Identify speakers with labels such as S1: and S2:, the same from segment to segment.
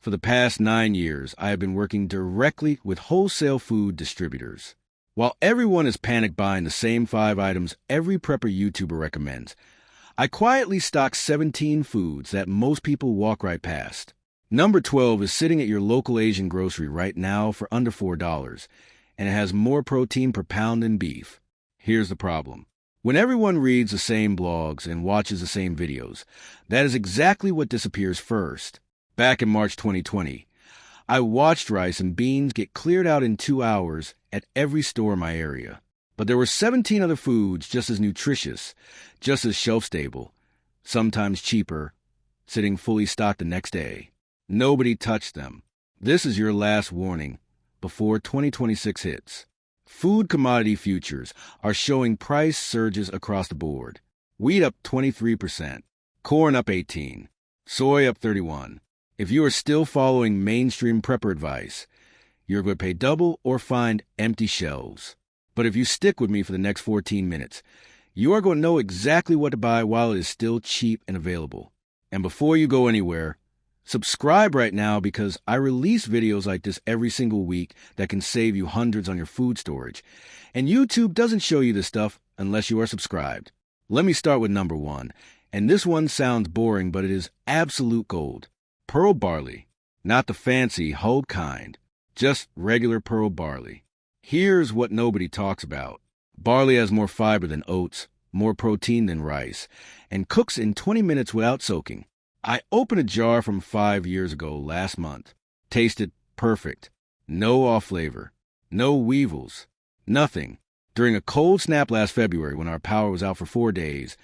S1: For the past 9 years, I have been working directly with wholesale food distributors. While everyone is panic buying the same 5 items every prepper YouTuber recommends, I quietly stock 17 foods that most people walk right past. Number 12 is sitting at your local Asian grocery right now for under $4, and it has more protein per pound than beef. Here's the problem. When everyone reads the same blogs and watches the same videos, that is exactly what disappears first. Back in March 2020, I watched rice and beans get cleared out in 2 hours at every store in my area. But there were 17 other foods just as nutritious, just as shelf-stable, sometimes cheaper, sitting fully stocked the next day. Nobody touched them. This is your last warning before 2026 hits. Food commodity futures are showing price surges across the board. Wheat up 23%, corn up 18%, soy up 31%. If you are still following mainstream prepper advice, you're going to pay double or find empty shelves. But if you stick with me for the next 14 minutes, you are going to know exactly what to buy while it is still cheap and available. And before you go anywhere, subscribe right now because I release videos like this every single week that can save you hundreds on your food storage. And YouTube doesn't show you this stuff unless you are subscribed. Let me start with number 1. And this one sounds boring, but it is absolute gold. Pearl barley. Not the fancy, hulled kind. Just regular pearl barley. Here's what nobody talks about. Barley has more fiber than oats, more protein than rice, and cooks in 20 minutes without soaking. I opened a jar from 5 years ago last month. Tasted perfect. No off flavor. No weevils. Nothing. During a cold snap last February when our power was out for 4 days,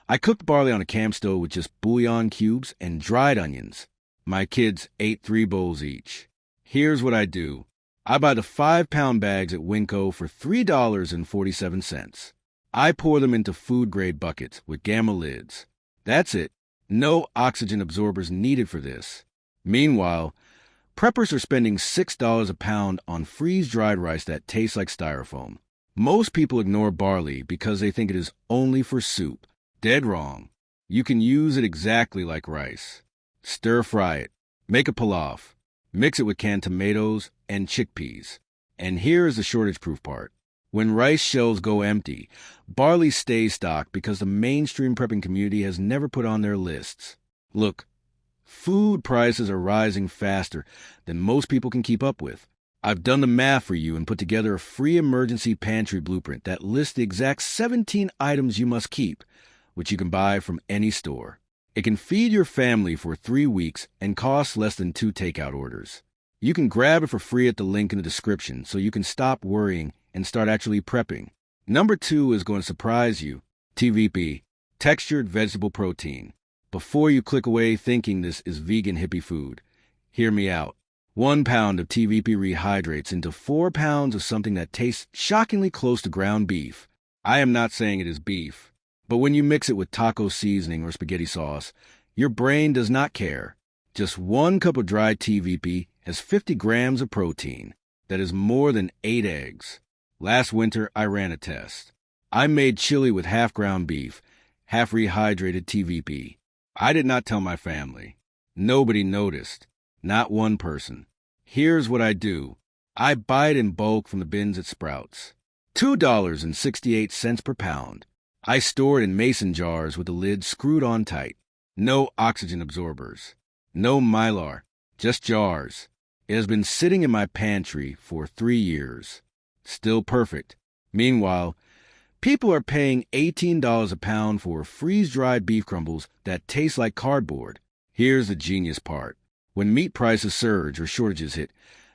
S1: I cooked barley on a camp stove with just bouillon cubes and dried onions. My kids ate 3 bowls each. Here's what I do. I buy the 5-pound bags at Winco for $3.47. I pour them into food-grade buckets with gamma lids. That's it. No oxygen absorbers needed for this. Meanwhile, preppers are spending $6 a pound on freeze-dried rice that tastes like styrofoam. Most people ignore barley because they think it is only for soup. Dead wrong. You can use it exactly like rice. Stir-fry it. Make a pilaf. Mix it with canned tomatoes and chickpeas. And here is the shortage-proof part. When rice shelves go empty, barley stays stocked because the mainstream prepping community has never put on their lists. Look, food prices are rising faster than most people can keep up with. I've done the math for you and put together a free emergency pantry blueprint that lists the exact 17 items you must keep, which you can buy from any store. It can feed your family for 3 weeks and costs less than 2 takeout orders. You can grab it for free at the link in the description so you can stop worrying and start actually prepping. Number 2 is going to surprise you. TVP, textured vegetable protein. Before you click away thinking this is vegan hippie food, hear me out. 1 pound of TVP rehydrates into 4 pounds of something that tastes shockingly close to ground beef. I am not saying it is beef, but when you mix it with taco seasoning or spaghetti sauce, your brain does not care. Just 1 cup of dried TVP has 50 grams of protein. That is more than 8 eggs. Last winter, I ran a test. I made chili with half ground beef, half rehydrated TVP. I did not tell my family. Nobody noticed. Not one person. Here's what I do. I buy it in bulk from the bins at Sprouts. $2.68 per pound. I store it in mason jars with the lid screwed on tight. No oxygen absorbers. No Mylar. Just jars. It has been sitting in my pantry for 3 years. Still perfect. Meanwhile, people are paying $18 a pound for freeze-dried beef crumbles that taste like cardboard. Here's the genius part. When meat prices surge or shortages hit,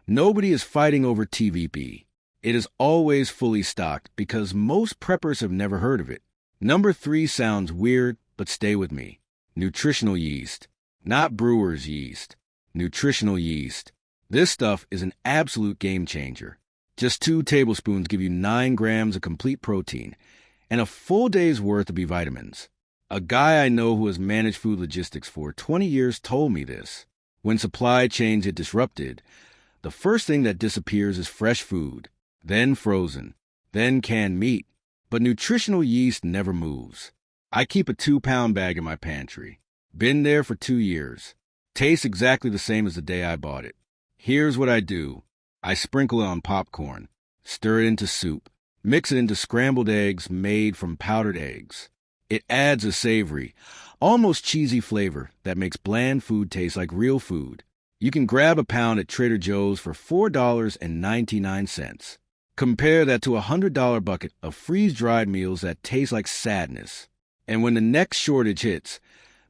S1: nobody is fighting over TVP. It is always fully stocked because most preppers have never heard of it. Number 3 sounds weird, but stay with me. Nutritional yeast. Not brewer's yeast. Nutritional yeast. This stuff is an absolute game changer. Just 2 tablespoons give you 9 grams of complete protein and a full day's worth of B vitamins. A guy I know who has managed food logistics for 20 years told me this. When supply chains get disrupted, the first thing that disappears is fresh food, then frozen, then canned meat. But nutritional yeast never moves. I keep a 2-pound bag in my pantry. Been there for 2 years. Tastes exactly the same as the day I bought it. Here's what I do. I sprinkle it on popcorn, stir it into soup, mix it into scrambled eggs made from powdered eggs. It adds a savory, almost cheesy flavor that makes bland food taste like real food. You can grab a pound at Trader Joe's for $4.99. Compare that to a $100 bucket of freeze-dried meals that taste like sadness. And when the next shortage hits,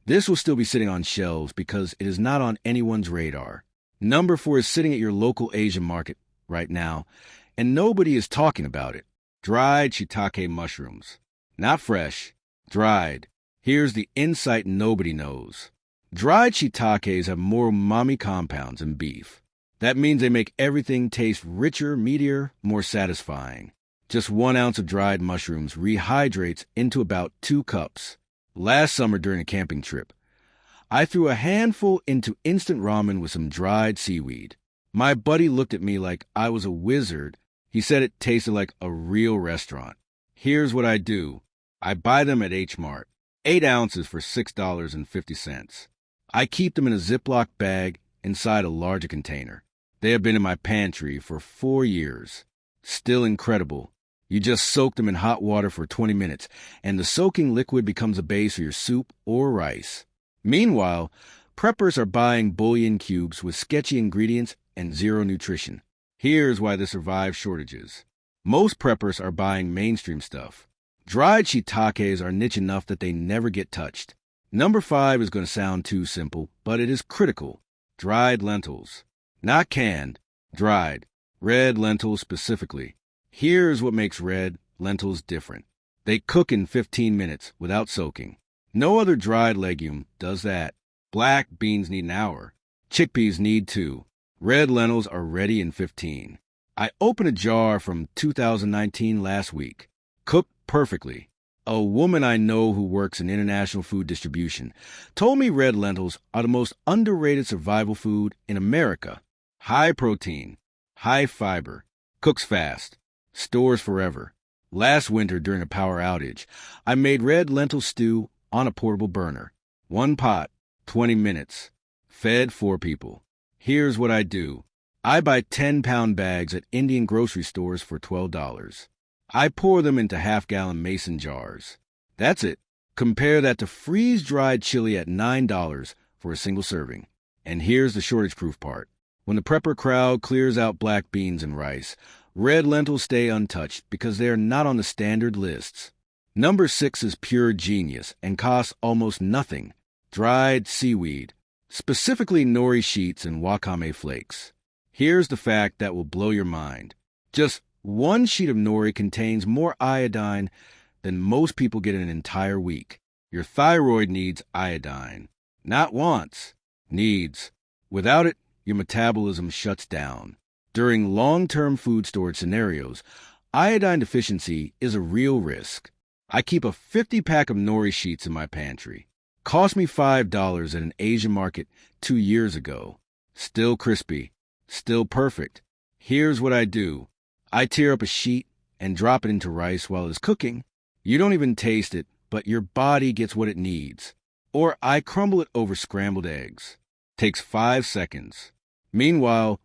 S1: this will still be sitting on shelves because it is not on anyone's radar. Number 4 is sitting at your local Asian market right now, and nobody is talking about it. Dried shiitake mushrooms. Not fresh, dried. Here's the insight nobody knows. Dried shiitakes have more umami compounds than beef. That means they make everything taste richer, meatier, more satisfying. Just 1 ounce of dried mushrooms rehydrates into about 2 cups. Last summer during a camping trip, I threw a handful into instant ramen with some dried seaweed. My buddy looked at me like I was a wizard. He said it tasted like a real restaurant. Here's what I do. I buy them at H Mart, 8 ounces for $6.50. I keep them in a Ziploc bag inside a larger container. They have been in my pantry for 4 years. Still incredible. You just soak them in hot water for 20 minutes, and the soaking liquid becomes a base for your soup or rice. Meanwhile, preppers are buying bouillon cubes with sketchy ingredients and zero nutrition. Here's why they survive shortages. Most preppers are buying mainstream stuff. Dried shiitakes are niche enough that they never get touched. Number 5 is going to sound too simple, but it is critical. Dried lentils. Not canned, dried. Red lentils specifically. Here's what makes red lentils different. They cook in 15 minutes without soaking. No other dried legume does that. Black beans need an hour. Chickpeas need 2. Red lentils are ready in 15. I opened a jar from 2019 last week. Cooked perfectly. A woman I know who works in international food distribution told me red lentils are the most underrated survival food in America. High protein, high fiber, cooks fast, stores forever. Last winter during a power outage, I made red lentil stew on a portable burner. 1 pot, 20 minutes. Fed 4 people. Here's what I do. I buy 10-pound bags at Indian grocery stores for $12. I pour them into half-gallon mason jars. That's it. Compare that to freeze-dried chili at $9 for a single serving. And here's the shortage-proof part. When the prepper crowd clears out black beans and rice, red lentils stay untouched because they are not on the standard lists. Number 6 is pure genius and costs almost nothing. Dried seaweed, specifically nori sheets and wakame flakes. Here's the fact that will blow your mind. Just 1 sheet of nori contains more iodine than most people get in an entire week. Your thyroid needs iodine. Not wants, needs. Without it, your metabolism shuts down. During long-term food storage scenarios, iodine deficiency is a real risk. I keep a 50-pack of nori sheets in my pantry. Cost me $5 at an Asian market 2 years ago. Still crispy. Still perfect. Here's what I do. I tear up a sheet and drop it into rice while it's cooking. You don't even taste it, but your body gets what it needs. Or I crumble it over scrambled eggs. Takes 5 seconds. Meanwhile,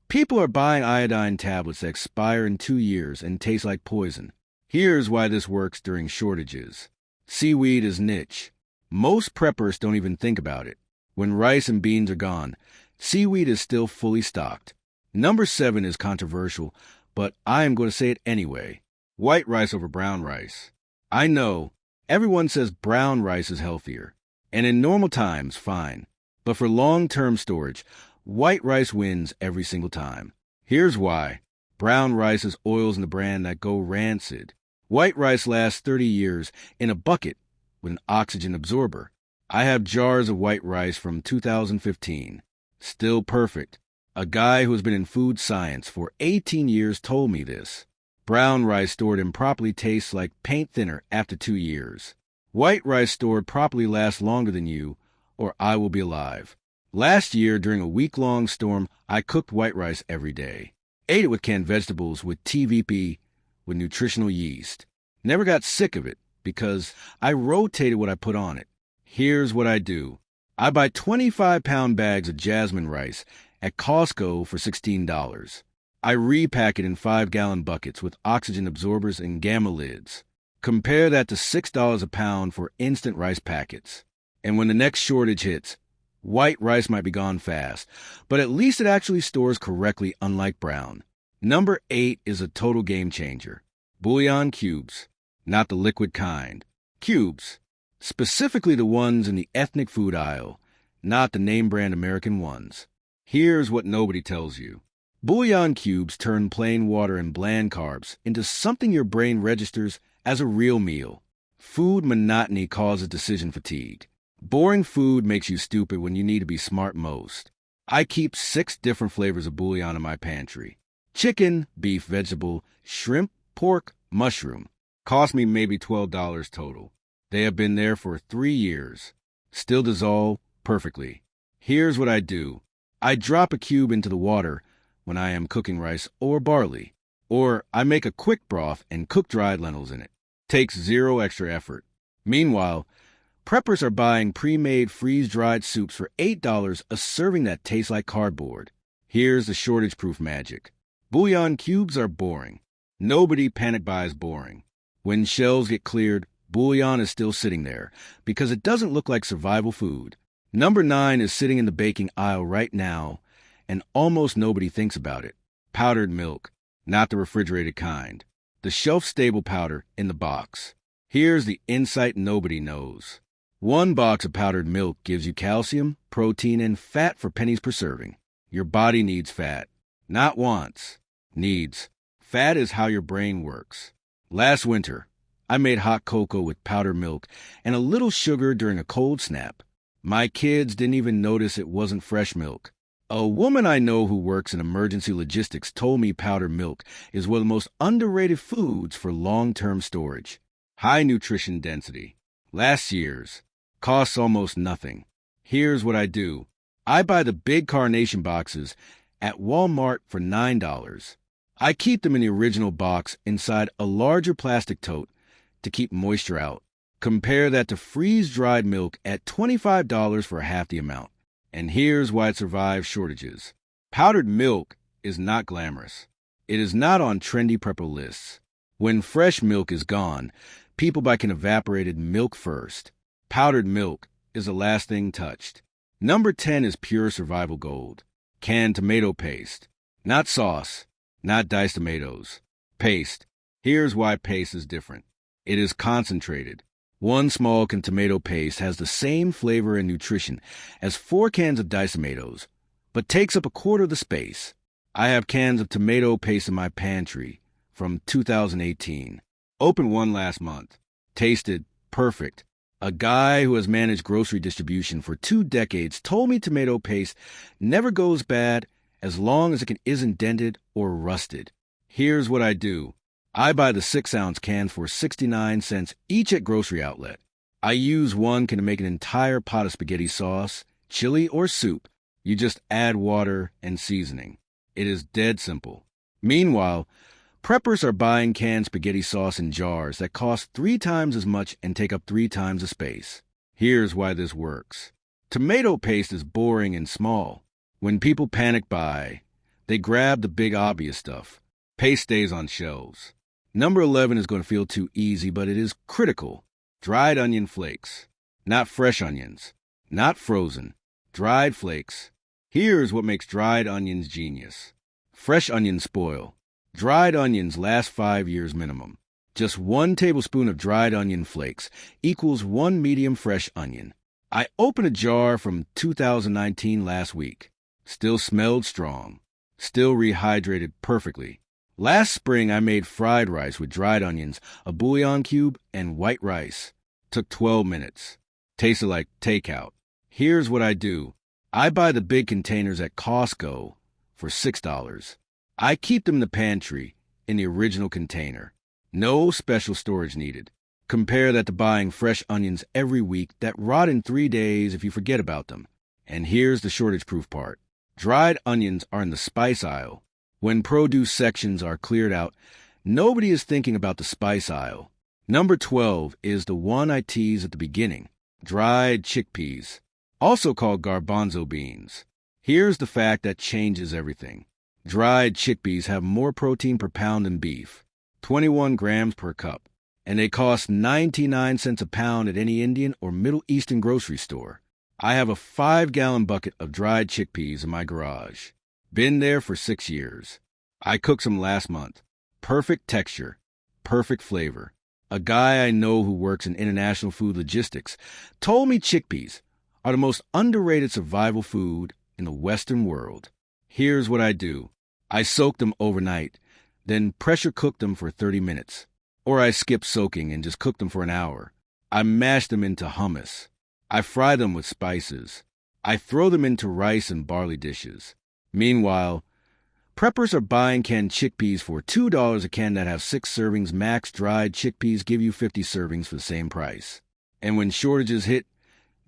S1: people are buying iodine tablets that expire in 2 years and taste like poison. Here's why this works during shortages. Seaweed is niche. Most preppers don't even think about it. When rice and beans are gone, seaweed is still fully stocked. Number 7 is controversial, but I am going to say it anyway. White rice over brown rice. I know, everyone says brown rice is healthier. And in normal times, fine. But for long-term storage, white rice wins every single time. Here's why. Brown rice has oils in the brand that go rancid. White rice lasts 30 years in a bucket with an oxygen absorber. I have jars of white rice from 2015. Still perfect. A guy who has been in food science for 18 years told me this. Brown rice stored improperly tastes like paint thinner after 2 years. White rice stored properly lasts longer than you, or I will be alive. Last year, during a week-long storm, I cooked white rice every day. Ate it with canned vegetables with TVP with nutritional yeast. Never got sick of it because I rotated what I put on it. Here's what I do. I buy 25-pound bags of jasmine rice at Costco for $16. I repack it in 5-gallon buckets with oxygen absorbers and gamma lids. Compare that to $6 a pound for instant rice packets. And when the next shortage hits, white rice might be gone fast, but at least it actually stores correctly, unlike brown. Number 8 is a total game changer. Bouillon cubes. Not the liquid kind. Cubes. Specifically the ones in the ethnic food aisle, not the name-brand American ones. Here's what nobody tells you. Bouillon cubes turn plain water and bland carbs into something your brain registers as a real meal. Food monotony causes decision fatigue. Boring food makes you stupid when you need to be smart most. I keep 6 different flavors of bouillon in my pantry. Chicken, beef, vegetable, shrimp, pork, mushroom. Cost me maybe $12 total. They have been there for 3 years. Still dissolve perfectly. Here's what I do. I drop a cube into the water when I am cooking rice or barley. Or I make a quick broth and cook dried lentils in it. Takes 0 extra effort. Meanwhile, preppers are buying pre-made freeze-dried soups for $8 a serving that tastes like cardboard. Here's the shortage-proof magic. Bouillon cubes are boring. Nobody panic buys boring. When shelves get cleared, bouillon is still sitting there because it doesn't look like survival food. Number 9 is sitting in the baking aisle right now, and almost nobody thinks about it. Powdered milk, not the refrigerated kind. The shelf-stable powder in the box. Here's the insight nobody knows. 1 box of powdered milk gives you calcium, protein, and fat for pennies per serving. Your body needs fat. Not wants. Needs. Fat is how your brain works. Last winter, I made hot cocoa with powdered milk and a little sugar during a cold snap. My kids didn't even notice it wasn't fresh milk. A woman I know who works in emergency logistics told me powdered milk is one of the most underrated foods for long-term storage. High nutrition density. Last year's. Costs almost nothing. Here's what I do. I buy the big carnation boxes at Walmart for $9. I keep them in the original box inside a larger plastic tote to keep moisture out. Compare that to freeze-dried milk at $25 for half the amount. And here's why it survives shortages. Powdered milk is not glamorous. It is not on trendy prepper lists. When fresh milk is gone, people buy evaporated milk first. Powdered milk is the last thing touched. Number 10 is pure survival gold. Canned tomato paste. Not sauce. Not diced tomatoes. Paste. Here's why paste is different. It is concentrated. 1 small can tomato paste has the same flavor and nutrition as 4 cans of diced tomatoes, but takes up a quarter of the space. I have cans of tomato paste in my pantry from 2018. Opened one last month. Tasted perfect. A guy who has managed grocery distribution for 2 decades told me tomato paste never goes bad as long as it isn't dented or rusted. Here's what I do. I buy the 6-ounce cans for 69 cents each at grocery outlet. I use 1 can to make an entire pot of spaghetti sauce, chili, or soup. You just add water and seasoning. It is dead simple. Meanwhile, preppers are buying canned spaghetti sauce in jars that cost 3 times as much and take up 3 times the space. Here's why this works. Tomato paste is boring and small. When people panic buy, they grab the big obvious stuff. Paste stays on shelves. Number 11 is going to feel too easy, but it is critical. Dried onion flakes. Not fresh onions. Not frozen. Dried flakes. Here's what makes dried onions genius. Fresh onions spoil. Dried onions last 5 years minimum. Just 1 tablespoon of dried onion flakes equals 1 medium fresh onion. I opened a jar from 2019 last week. Still smelled strong. Still rehydrated perfectly. Last spring, I made fried rice with dried onions, a bouillon cube, and white rice. Took 12 minutes. Tasted like takeout. Here's what I do. I buy the big containers at Costco for $6. I keep them in the pantry in the original container. No special storage needed. Compare that to buying fresh onions every week that rot in 3 days if you forget about them. And here's the shortage-proof part. Dried onions are in the spice aisle. When produce sections are cleared out, nobody is thinking about the spice aisle. Number 12 is the one I tease at the beginning. Dried chickpeas. also called garbanzo beans. Here's the fact that changes everything. Dried chickpeas have more protein per pound than beef, 21 grams per cup, and they cost 99 cents a pound at any Indian or Middle Eastern grocery store. I have a 5-gallon bucket of dried chickpeas in my garage. Been there for 6 years. I cooked some last month. Perfect texture, perfect flavor. A guy I know who works in international food logistics told me chickpeas are the most underrated survival food in the Western world. Here's what I do. I soak them overnight, then pressure cook them for 30 minutes. Or I skip soaking and just cook them for an hour. I mash them into hummus. I fry them with spices. I throw them into rice and barley dishes. Meanwhile, preppers are buying canned chickpeas for $2 a can that have 6 servings max. Dried chickpeas give you 50 servings for the same price. And when shortages hit,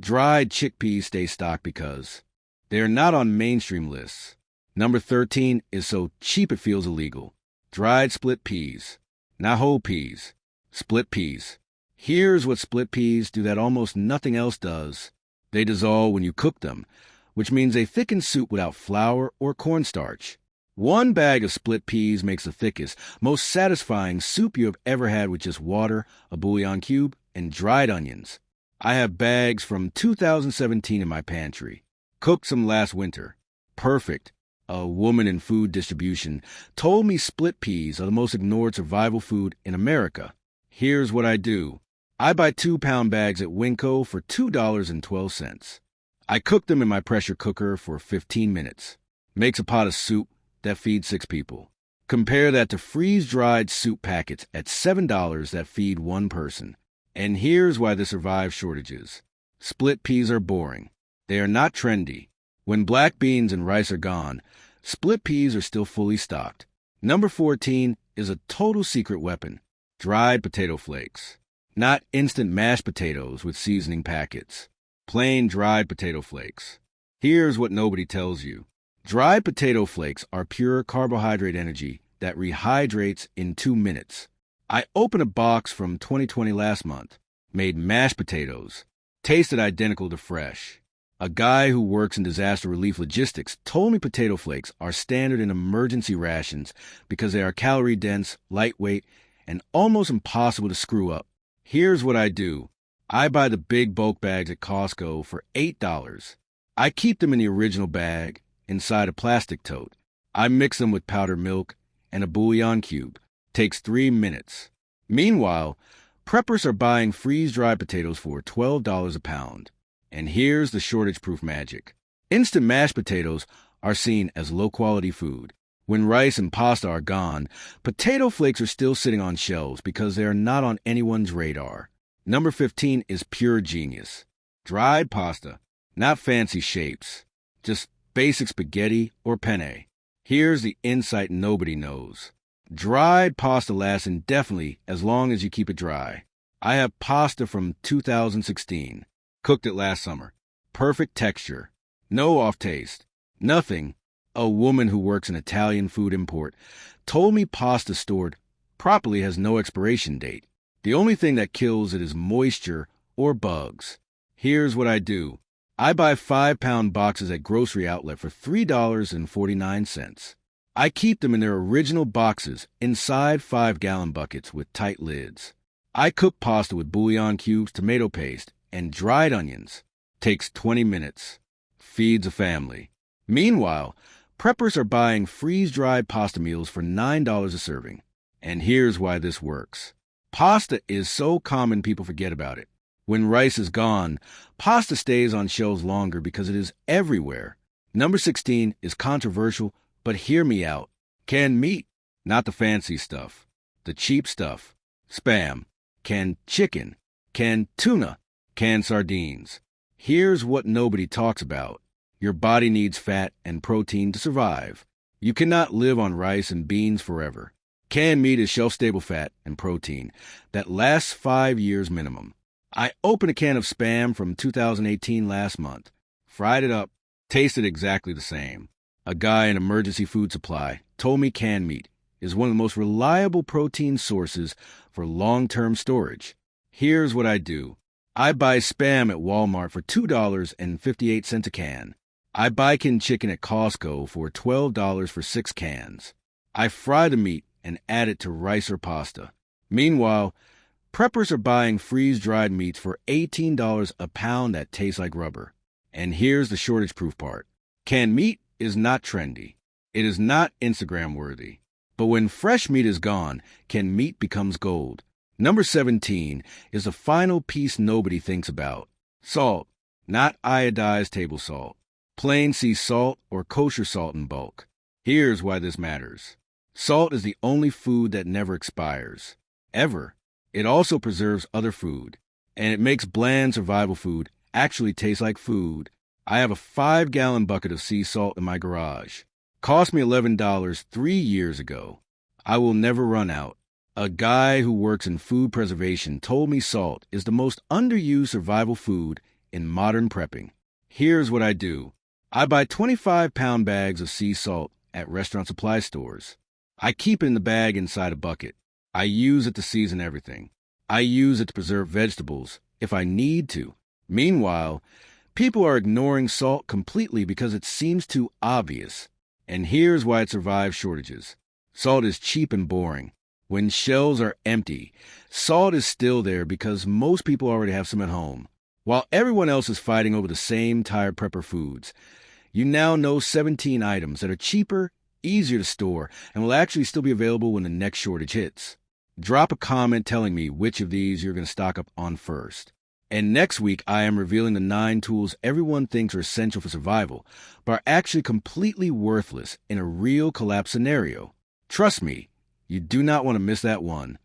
S1: dried chickpeas stay stocked because they are not on mainstream lists. Number 13 is so cheap it feels illegal. Dried split peas. Not whole peas. Split peas. Here's what split peas do that almost nothing else does. They dissolve when you cook them, which means they thicken soup without flour or cornstarch. One bag of split peas makes the thickest, most satisfying soup you have ever had with just water, a bouillon cube, and dried onions. I have bags from 2017 in my pantry. Cooked some last winter. Perfect. A woman in food distribution told me split peas are the most ignored survival food in America. Here's what I do. I buy 2-pound bags at Winco for $2.12. I cook them in my pressure cooker for 15 minutes. Makes a pot of soup that feeds 6 people. Compare that to freeze-dried soup packets at $7 that feed 1 person. And here's why they survive shortages. Split peas are boring. They are not trendy. When black beans and rice are gone, split peas are still fully stocked. Number 14 is a total secret weapon. Dried potato flakes. Not instant mashed potatoes with seasoning packets. Plain dried potato flakes. Here's what nobody tells you. Dried potato flakes are pure carbohydrate energy that rehydrates in 2 minutes. I opened a box from 2020 last month. Made mashed potatoes. Tasted identical to fresh. A guy who works in disaster relief logistics told me potato flakes are standard in emergency rations because they are calorie-dense, lightweight, and almost impossible to screw up. Here's what I do. I buy the big bulk bags at Costco for $8. I keep them in the original bag, inside a plastic tote. I mix them with powdered milk and a bouillon cube. Takes 3 minutes. Meanwhile, preppers are buying freeze-dried potatoes for $12 a pound. And here's the shortage-proof magic. Instant mashed potatoes are seen as low-quality food. When rice and pasta are gone, potato flakes are still sitting on shelves because they are not on anyone's radar. Number 15 is pure genius. Dried pasta. Not fancy shapes. Just basic spaghetti or penne. Here's the insight nobody knows. Dried pasta lasts indefinitely as long as you keep it dry. I have pasta from 2016. Cooked it last summer. Perfect texture. No off taste. Nothing. A woman who works in Italian food import told me pasta stored properly has no expiration date. The only thing that kills it is moisture or bugs. Here's what I do. I buy 5-pound boxes at grocery outlet for $3.49. I keep them in their original boxes inside 5-gallon buckets with tight lids. I cook pasta with bouillon cubes, tomato paste, and dried onions. Takes 20 minutes. Feeds a family. Meanwhile, preppers are buying freeze-dried pasta meals for $9 a serving. And here's why this works. Pasta is so common people forget about it. When rice is gone, pasta stays on shelves longer because it is everywhere. Number 16 is controversial, but hear me out. Canned meat. Not the fancy stuff. The cheap stuff. Spam. Canned chicken. Canned tuna. Canned sardines. Here's what nobody talks about. Your body needs fat and protein to survive. You cannot live on rice and beans forever. Canned meat is shelf-stable fat and protein that lasts 5 years minimum. I opened a can of Spam from 2018 last month. Fried it up. Tasted exactly the same. A guy in emergency food supply told me canned meat is one of the most reliable protein sources for long-term storage. Here's what I do. I buy Spam at Walmart for $2.58 a can. I buy canned chicken at Costco for $12 for 6 cans. I fry the meat and add it to rice or pasta. Meanwhile, preppers are buying freeze-dried meats for $18 a pound that taste like rubber. And here's the shortage-proof part. Canned meat is not trendy. It is not Instagram-worthy. But when fresh meat is gone, canned meat becomes gold. Number 17 is the final piece nobody thinks about. Salt, not iodized table salt. Plain sea salt or kosher salt in bulk. Here's why this matters. Salt is the only food that never expires. Ever. It also preserves other food. And it makes bland survival food actually taste like food. I have a 5-gallon bucket of sea salt in my garage. Cost me $11 3 years ago. I will never run out. A guy who works in food preservation told me salt is the most underused survival food in modern prepping. Here's what I do. I buy 25-pound bags of sea salt at restaurant supply stores. I keep it in the bag inside a bucket. I use it to season everything. I use it to preserve vegetables if I need to. Meanwhile, people are ignoring salt completely because it seems too obvious. And here's why it survives shortages. Salt is cheap and boring. When shelves are empty, salt is still there because most people already have some at home. While everyone else is fighting over the same tired prepper foods, you now know 17 items that are cheaper, easier to store, and will actually still be available when the next shortage hits. Drop a comment telling me which of these you're going to stock up on first. And next week, I am revealing the 9 tools everyone thinks are essential for survival, but are actually completely worthless in a real collapse scenario. Trust me, you do not want to miss that one.